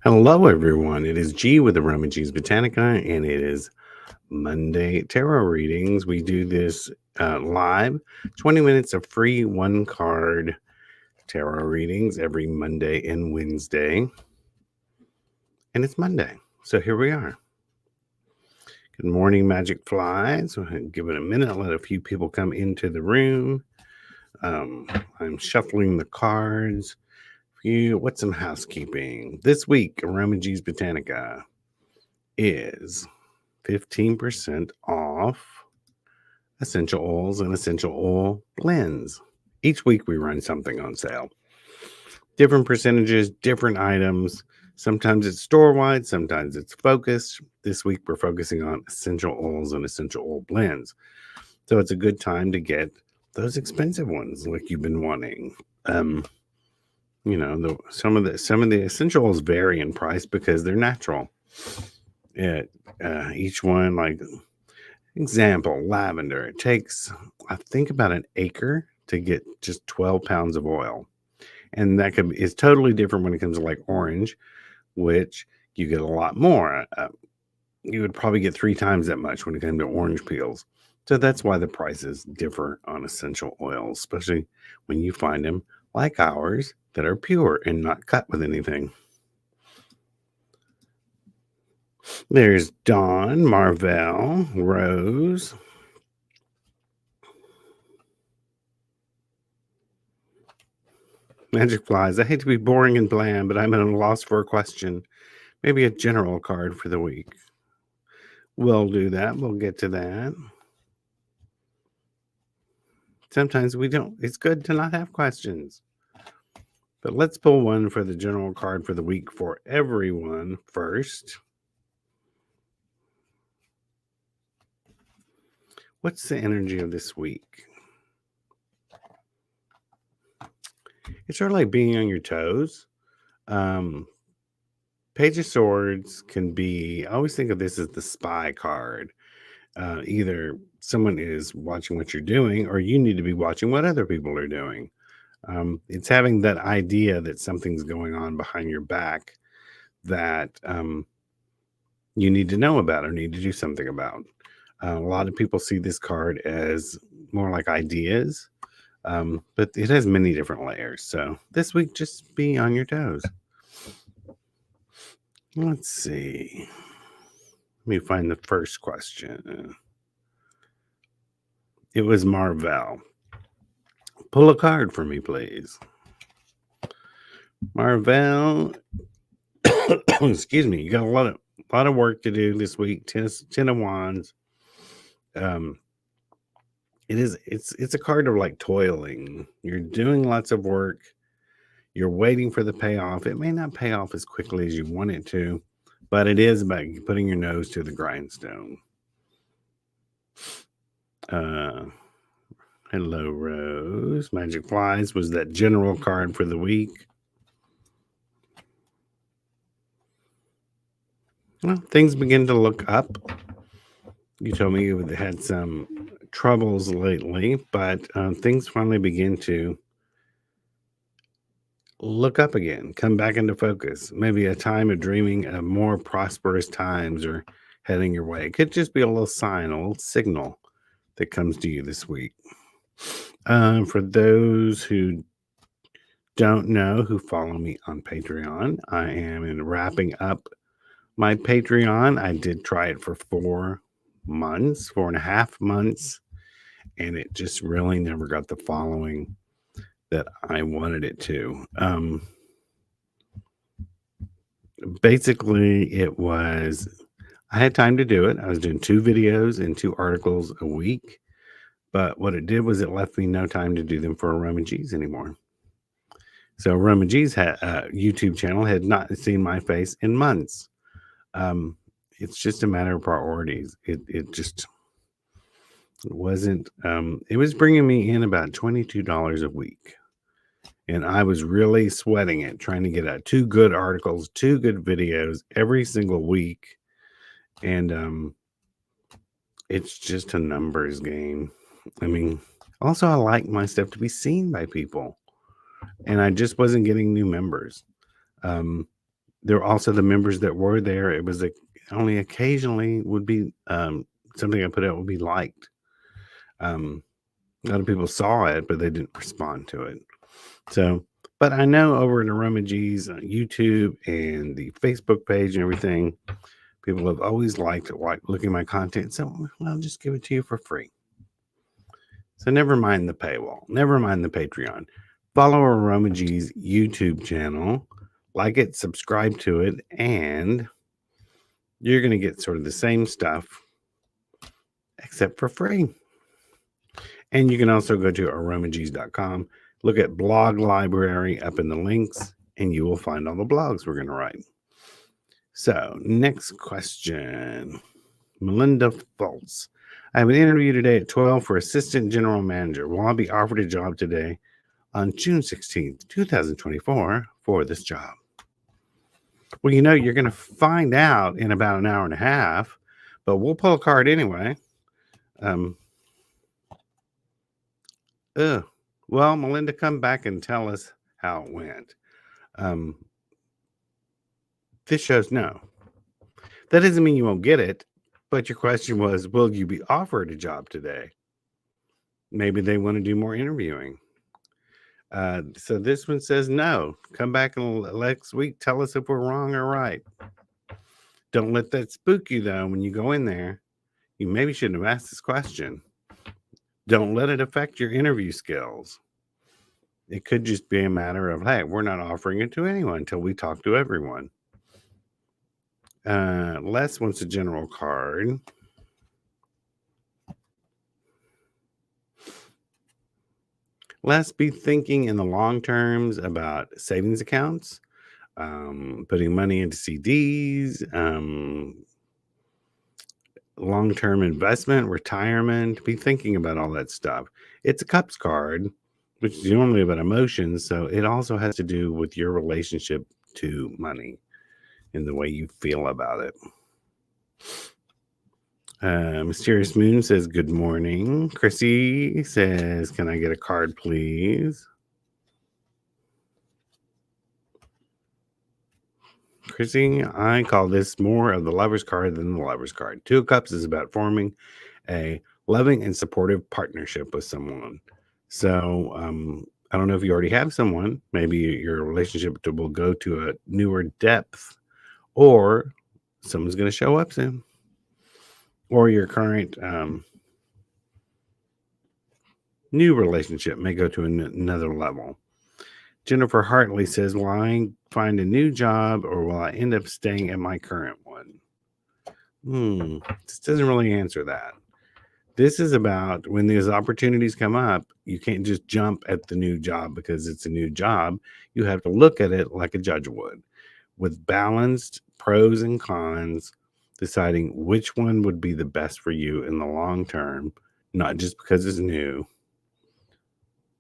Hello, everyone. It is G with aromaG's Botanica, and it is Monday Tarot readings. We do this live 20 minutes of free one card tarot readings every Monday and Wednesday. And it's Monday. So here we are. Good morning, Magic Flies. We'll give it a minute, let a few people come into the room. I'm shuffling the cards. What's some housekeeping? This week, aromaG's Botanica is 15% off essential oils and essential oil blends. Each week we run something on sale. Different percentages, different items. Sometimes it's store-wide, sometimes it's focused. This week we're focusing on essential oils and essential oil blends. So it's a good time to get those expensive ones like you've been wanting. Some of the essential oils vary in price because they're natural. Each one, like example, lavender. It takes, I think, about an acre to get just 12 pounds of oil, and is totally different when it comes to like orange, which you get a lot more. You would probably get 3 times that much when it comes to orange peels. So that's why the prices differ on essential oils, especially when you find them like ours that are pure and not cut with anything. There's Dawn, Marvell, Rose. Magic Flies. I hate to be boring and bland, but I'm at a loss for a question. Maybe a general card for the week. We'll do that. We'll get to that. Sometimes we don't. It's good to not have questions. But let's pull one for the general card for the week for everyone first. What's the energy of this week? It's sort of like being on your toes. Page of Swords can be, I always think of this as the spy card. Either someone is watching what you're doing or you need to be watching what other people are doing. It's having that idea that something's going on behind your back that you need to know about or need to do something about. A lot of people see this card as more like ideas, but it has many different layers. So this week, just be on your toes. Let's see. Let me find the first question. It was Marvell. Pull a card for me, please. Marvell. Excuse me. You got a lot of work to do this week. Ten of Wands. It's a card of like toiling. You're doing lots of work. You're waiting for the payoff. It may not pay off as quickly as you want it to, but it is about putting your nose to the grindstone. Hello, Rose. Magic Flies was that general card for the week. Well, things begin to look up. You told me you had some troubles lately, but things finally begin to look up again, come back into focus. Maybe a time of dreaming of more prosperous times or heading your way. It could just be a little sign, a little signal that comes to you this week. For those who don't know, who follow me on Patreon, I am wrapping up my Patreon. I did try it for 4.5 months, and it just really never got the following that I wanted it to. Basically, I had time to do it. I was doing 2 videos and 2 articles a week, but what it did was it left me no time to do them for aromaG's anymore. So aromaG's YouTube channel had not seen my face in months. It's just a matter of priorities. It wasn't. It was bringing me in about $22 a week, and I was really sweating it, trying to get out 2 good articles, 2 good videos every single week, and it's just a numbers game. I mean, also I like my stuff to be seen by people, and I just wasn't getting new members. There were also the members that were there. It was only occasionally would be something I put out would be liked. A lot of people saw it, but they didn't respond to it. So, but I know over at aromaG's YouTube and the Facebook page and everything, people have always liked looking at my content. So I'll just give it to you for free. So never mind the paywall. Never mind the Patreon. Follow aromaG's YouTube channel, like it, subscribe to it, and you're going to get sort of the same stuff except for free. And you can also go to aromags.com, look at blog library up in the links, and you will find all the blogs we're going to write. So, next question. Melinda Fultz. I have an interview today at 12 for assistant general manager. Will I be offered a job today on June 16th, 2024 for this job? Well, you're going to find out in about an hour and a half, but we'll pull a card anyway. Well, Melinda, come back and tell us how it went. This shows no. That doesn't mean you won't get it, but your question was, will you be offered a job today? Maybe they want to do more interviewing. So this one says no. Come back next week. Tell us if we're wrong or right. Don't let that spook you, though, when you go in there. You maybe shouldn't have asked this question. Don't let it affect your interview skills. It could just be a matter of, hey, we're not offering it to anyone until we talk to everyone. Les wants a general card. Les, be thinking in the long terms about savings accounts, putting money into CDs, long-term investment, retirement. Be thinking about all that stuff. It's a cups card, which is normally about emotions, so it also has to do with your relationship to money and the way you feel about it. Mysterious Moon says, good morning. Chrissy says, can I get a card, please? Chrissy, I call this more of the lover's card than the lover's card. Two of Cups is about forming a loving and supportive partnership with someone. So I don't know if you already have someone. Maybe your relationship will go to a newer depth, or someone's going to show up soon. Or your current new relationship may go to another level. Jennifer Hartley says, will I find a new job or will I end up staying at my current one? This doesn't really answer that. This is about when these opportunities come up, you can't just jump at the new job because it's a new job. You have to look at it like a judge would, with balanced pros and cons, deciding which one would be the best for you in the long term, not just because it's new.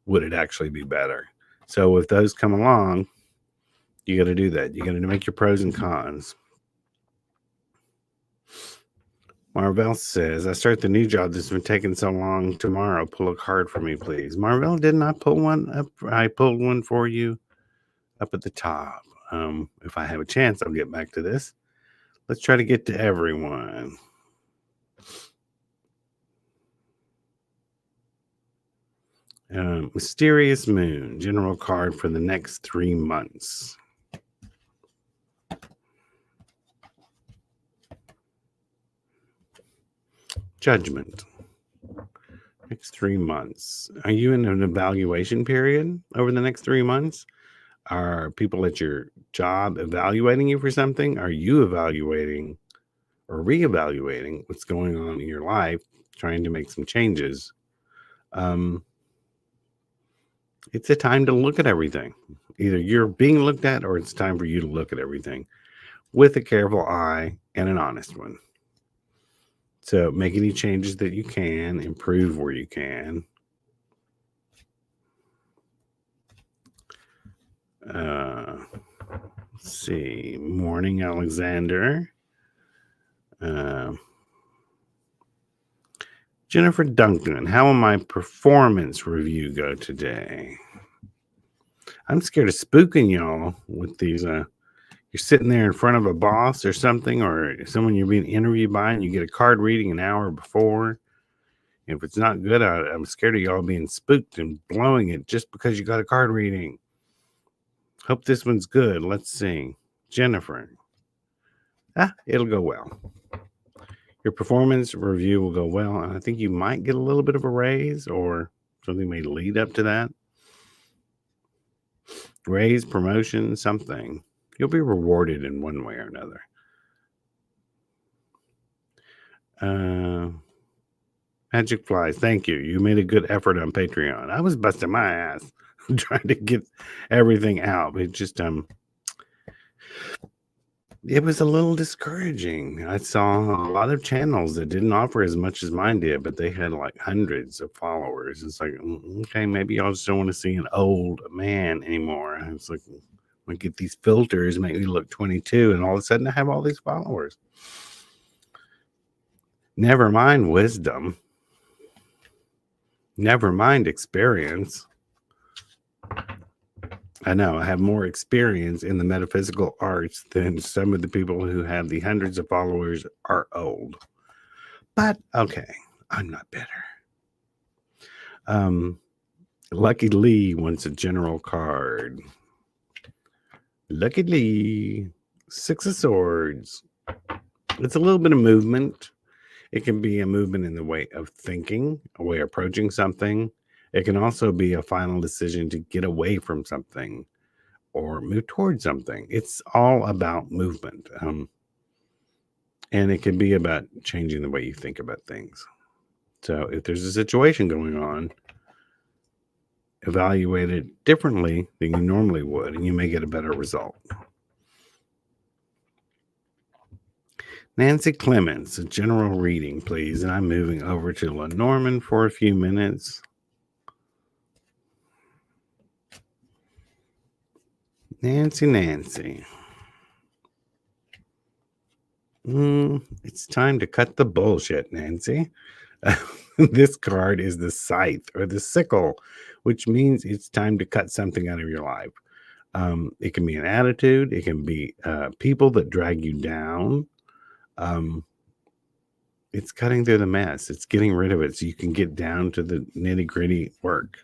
Would it actually be better? So if those come along, you got to do that. You got to make your pros and cons. Marvell says, I start the new job that's been taking so long tomorrow. Pull a card for me, please. Marvell, didn't I pull one up? I pulled one for you up at the top. If I have a chance, I'll get back to this. Let's try to get to everyone. Mysterious Moon, general card for the next 3 months. Judgment. Next 3 months. Are you in an evaluation period over the next 3 months? Are people at your job evaluating you for something? Are you evaluating or reevaluating what's going on in your life, trying to make some changes? It's a time to look at everything. Either you're being looked at or it's time for you to look at everything with a careful eye and an honest one. So make any changes that you can, improve where you can. Let's see. Morning, Alexander. Jennifer Duncan, how will my performance review go today? I'm scared of spooking y'all with these you're sitting there in front of a boss or something, or someone you're being interviewed by, and you get a card reading an hour before. If it's not good, I'm scared of y'all being spooked and blowing it just because you got a card reading. Hope this one's good. Let's see. Jennifer. It'll go well. Your performance review will go well, and I think you might get a little bit of a raise, or something may lead up to that. Raise, promotion, something. You'll be rewarded in one way or another. Magic Flies, thank you. You made a good effort on Patreon. I was busting my ass trying to get everything out. It just it was a little discouraging. I saw a lot of channels that didn't offer as much as mine did, but they had like hundreds of followers. It's like, okay, maybe y'all just don't want to see an old man anymore. It's like, I get these filters, make me look 22, and all of a sudden I have all these followers. Never mind wisdom. Never mind experience. I know I have more experience in the metaphysical arts than some of the people who have the hundreds of followers are old. But okay, I'm not bitter. Lucky Lee wants a general card. Lucky Lee, 6 of Swords. It's a little bit of movement. It can be a movement in the way of thinking, a way of approaching something. It can also be a final decision to get away from something or move towards something. It's all about movement. And it can be about changing the way you think about things. So if there's a situation going on, evaluate it differently than you normally would, and you may get a better result. Nancy Clements, a general reading, please. And I'm moving over to Lenormand for a few minutes. Nancy. It's time to cut the bullshit, Nancy. This card is the scythe or the sickle, which means it's time to cut something out of your life. It can be an attitude. It can be people that drag you down. It's cutting through the mess. It's getting rid of it so you can get down to the nitty-gritty work.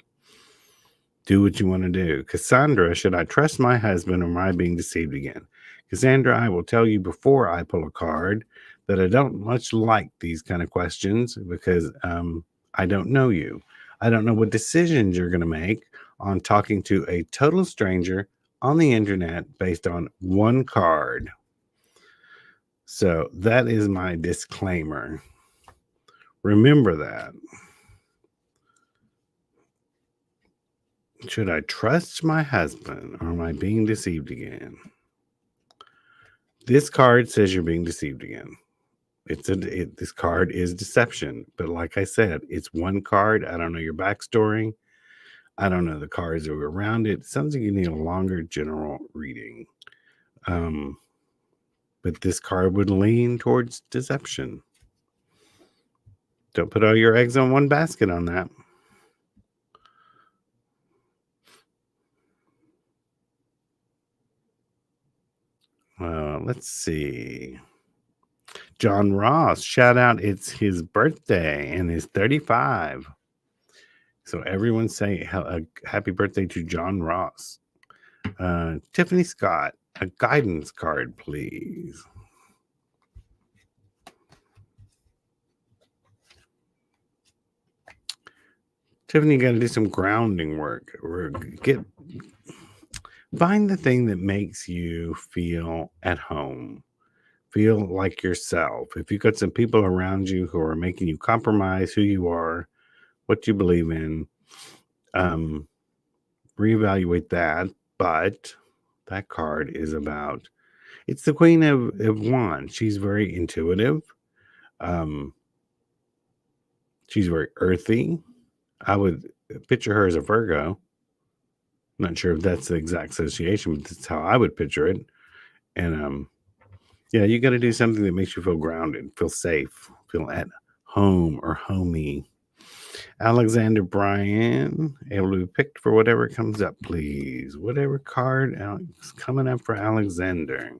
Do what you want to do. Cassandra, should I trust my husband or am I being deceived again? Cassandra, I will tell you before I pull a card that I don't much like these kind of questions because I don't know you. I don't know what decisions you're going to make on talking to a total stranger on the internet based on one card. So that is my disclaimer. Remember that. Should I trust my husband or am I being deceived again? This card says you're being deceived again. This card is deception. But like I said, it's one card. I don't know your backstory. I don't know the cards that were around it. It sounds like you need a longer general reading. But this card would lean towards deception. Don't put all your eggs on one basket on that. Let's see. John Ross, shout out. It's his birthday and he's 35. So everyone say happy birthday to John Ross. Tiffany Scott, a guidance card, please. Tiffany, you got to do some grounding work. Find the thing that makes you feel at home. Feel like yourself. If you've got some people around you who are making you compromise who you are, what you believe in, reevaluate that. But that card is about, it's the Queen of Wands. She's very intuitive. She's very earthy. I would picture her as a Virgo. I'm not sure if that's the exact association, but that's how I would picture it. And yeah, you got to do something that makes you feel grounded, feel safe, feel at home or homey. Alexander Bryan, able to be picked for whatever comes up, please. Whatever card is coming up for Alexander.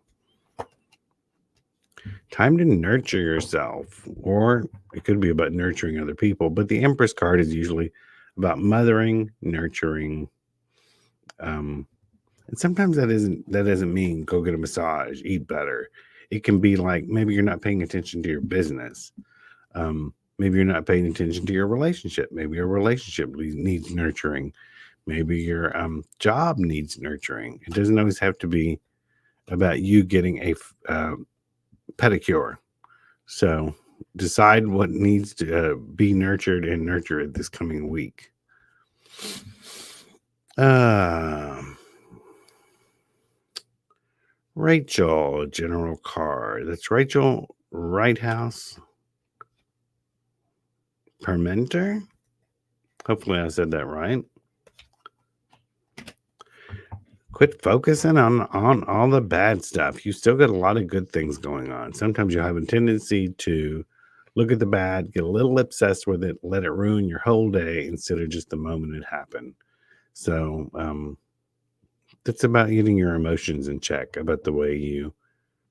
Time to nurture yourself, or it could be about nurturing other people, but the Empress card is usually about mothering, nurturing. And sometimes that doesn't mean go get a massage, eat better. It can be like maybe you're not paying attention to your business. Maybe you're not paying attention to your relationship. Maybe your relationship needs nurturing. Maybe your job needs nurturing. It doesn't always have to be about you getting a pedicure. So decide what needs to be nurtured and nurture it this coming week. Rachel, general card. That's Rachel Righthouse Permenter. Hopefully I said that right. Quit focusing on all the bad stuff. You still got a lot of good things going on. Sometimes you have a tendency to look at the bad, get a little obsessed with it, let it ruin your whole day instead of just the moment it happened. So that's about getting your emotions in check, about the way you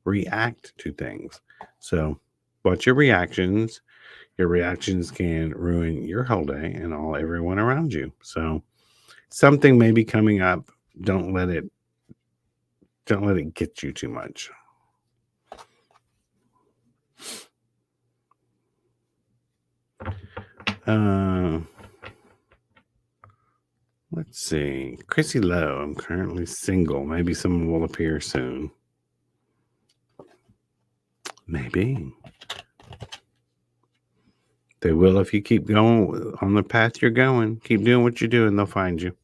react to things. So watch your reactions. Your reactions can ruin your whole day and everyone around you. So something may be coming up. Don't let it get you too much. Let's see. Chrissy Lowe. I'm currently single. Maybe someone will appear soon. Maybe. They will if you keep going on the path you're going. Keep doing what you're doing. They'll find you.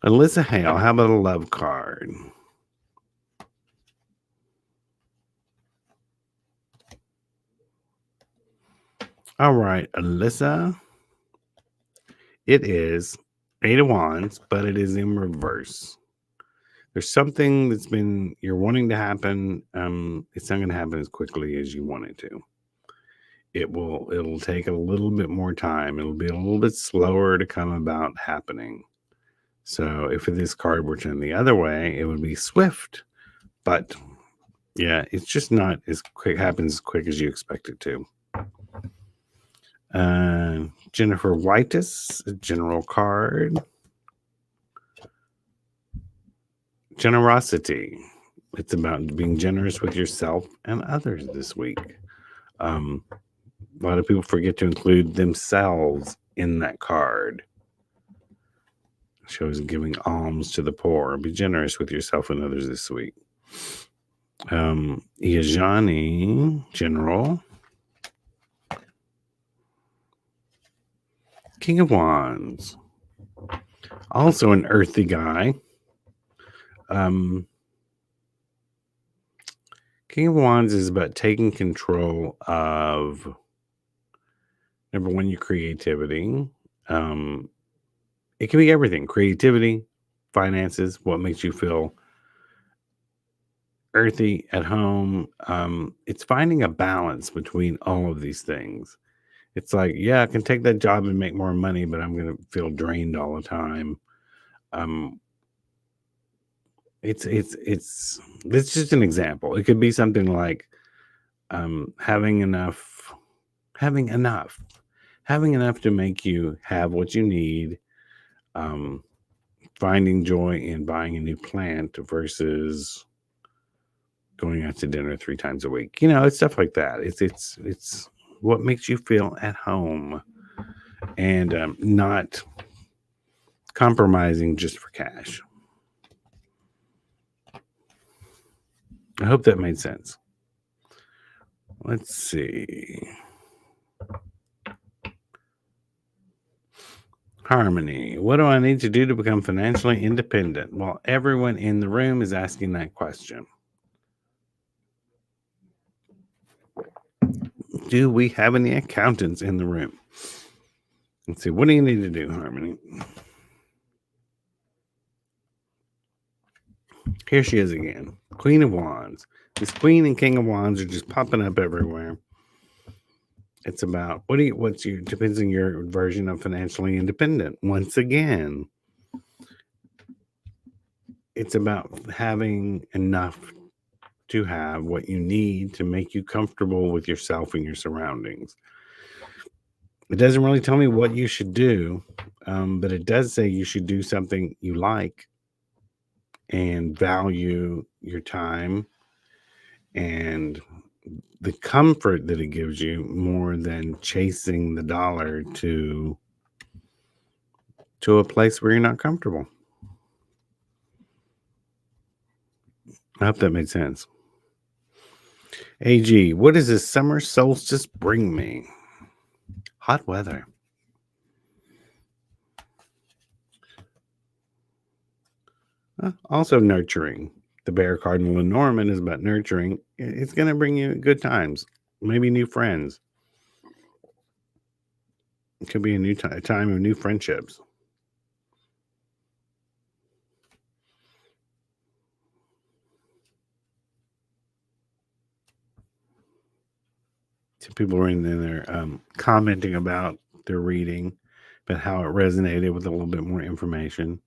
Alyssa Hale. How about a love card? All right, Alyssa. It is 8 of Wands, but it is in reverse. There's something you're wanting to happen. It's not going to happen as quickly as you want it to. It'll take a little bit more time. It'll be a little bit slower to come about happening. So if this card were turned the other way, it would be swift. But yeah, it's just not as quick, happens as quick as you expect it to. Jennifer Whitus, general card. Generosity. It's about being generous with yourself and others this week. A lot of people forget to include themselves in that card. It shows giving alms to the poor. Be generous with yourself and others this week. Iyajani, general. King of Wands. Also an earthy guy. King of Wands is about taking control of, number one, your creativity. It can be everything. Creativity, finances, what makes you feel earthy at home. It's finding a balance between all of these things. It's like, yeah, I can take that job and make more money, but I'm going to feel drained all the time. It's just an example. It could be something like having enough to make you have what you need. Finding joy in buying a new plant versus going out to dinner 3 times a week. It's stuff like that. It's what makes you feel at home, and not compromising just for cash. I hope that made sense. Let's see. Harmony. What do I need to do to become financially independent? Well, everyone in the room is asking that question. Do we have any accountants in the room? Let's see. What do you need to do, Harmony? Here she is again. Queen of Wands. This Queen and King of Wands are just popping up everywhere. It's about what's your depends on your version of financially independent. Once again, it's about having enough to have what you need to make you comfortable with yourself and your surroundings. It doesn't really tell me what you should do, but it does say you should do something you like and value your time and the comfort that it gives you more than chasing the dollar to a place where you're not comfortable. I hope that made sense. AG, what does this summer solstice bring me? Hot weather. Also nurturing. The bear cardinal in Norman is about nurturing. It's going to bring you good times, maybe new friends. It could be a new time of new friendships. So people were in there commenting about their reading, but how it resonated with a little bit more information.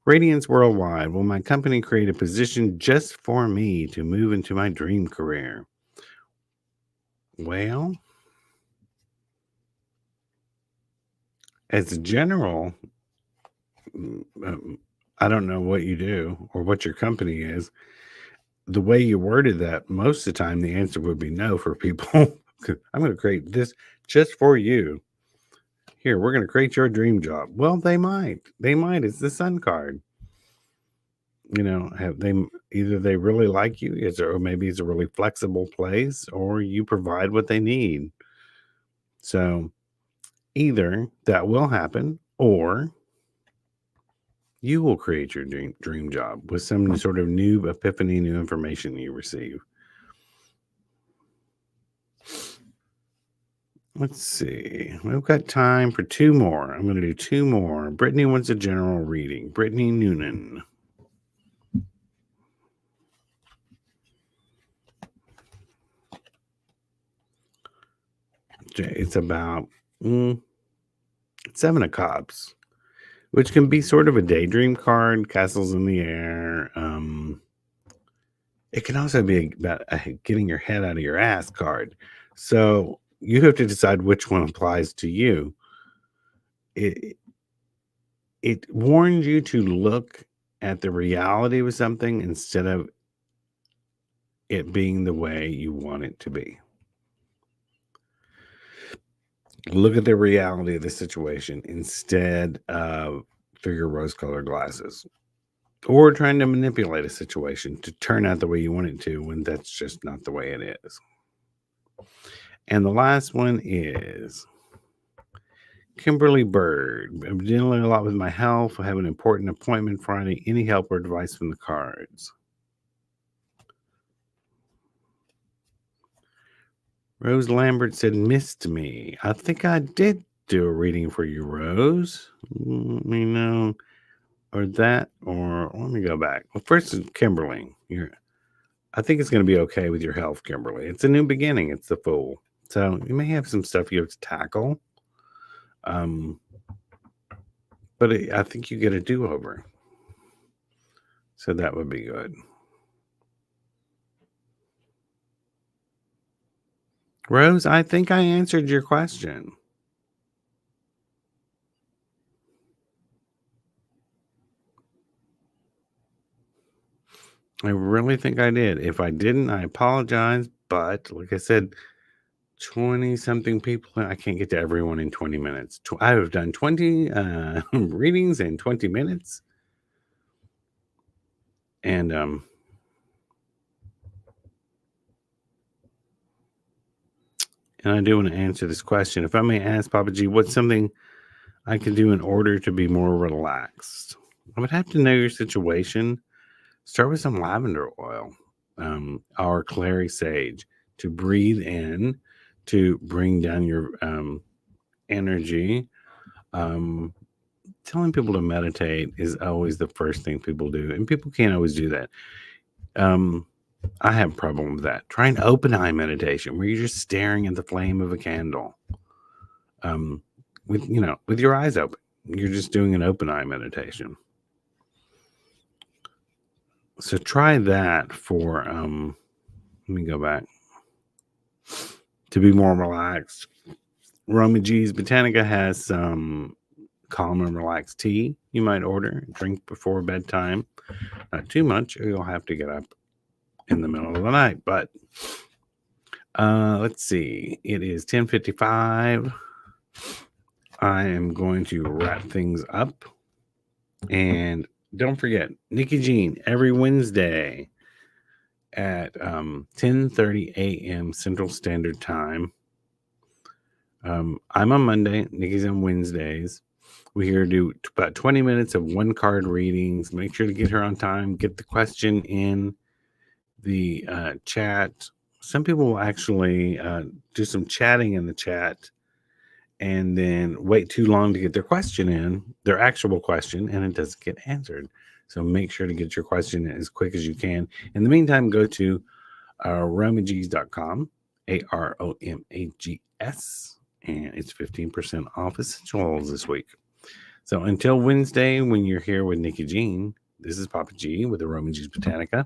Radiance Worldwide. Will my company create a position just for me to move into my dream career? Well, as a general, I don't know what you do or what your company is. The way you worded that, most of the time, the answer would be no for people. I'm going to create this just for you. Here, we're going to create your dream job. Well, they might. They might. It's the Sun card. Have they either they really like you, or maybe it's a really flexible place, or you provide what they need. So either that will happen, or you will create your dream job with some sort of new epiphany, new information you receive. Let's see. We've got time for two more. I'm going to do two more. Brittany wants a general reading. Brittany Noonan. It's about Seven of Cups, which can be sort of a daydream card, castles in the air. It can also be about getting your head out of your ass card. So you have to decide which one applies to you. It warns you to look at the reality of something instead of it being the way you want it to be. Look at the reality of the situation instead of through your rose-colored glasses, or trying to manipulate a situation to turn out the way you want it to when that's just not the way it is. And the last one is Kimberly Bird. I'm dealing a lot with my health. I have an important appointment Friday. Any help or advice from the cards? Rose Lambert said, missed me. I think I did do a reading for you, Rose. Let me know. Or that, or let me go back. Well, first is Kimberly. I think it's going to be okay with your health, Kimberly. It's a new beginning. It's the Fool. So you may have some stuff you have to tackle. But I think you get a do-over. So that would be good. Rose, I think I answered your question. I really think I did. If I didn't, I apologize. But like I said, 20 something people, I can't get to everyone in 20 minutes. I have done 20 readings in 20 minutes. And I do want to answer this question. If I may ask, Papa G, what's something I can do in order to be more relaxed? I would have to know your situation. Start with some lavender oil, or clary sage to breathe in, to bring down your energy. Telling people to meditate is always the first thing people do, and people can't always do that. I have a problem with that. Try an open eye meditation where you're just staring at the flame of a candle. With your eyes open. You're just doing an open eye meditation. So try that for let me go back. To be more relaxed. aromaG's Botanica has some calm and relaxed tea you might order. Drink before bedtime. Not too much, or you'll have to get up in the middle of the night. But let's see. It is 10:55. I am going to wrap things up. And don't forget, Nikki Jean every Wednesday at 10:30 a.m. Central Standard Time. I'm on Monday. Nikki's on Wednesdays. We're here to do about 20 minutes of one card readings. Make sure to get her on time. Get the question in the chat. Some people will actually do some chatting in the chat and then wait too long to get their question in, their actual question, and it doesn't get answered. So make sure to get your question in as quick as you can. In the meantime, go to aromags.com, AROMAGS, and it's 15% off essentials this week. So until Wednesday, when you're here with Nikki Jean, this is Papa G with aromaG's Botanica.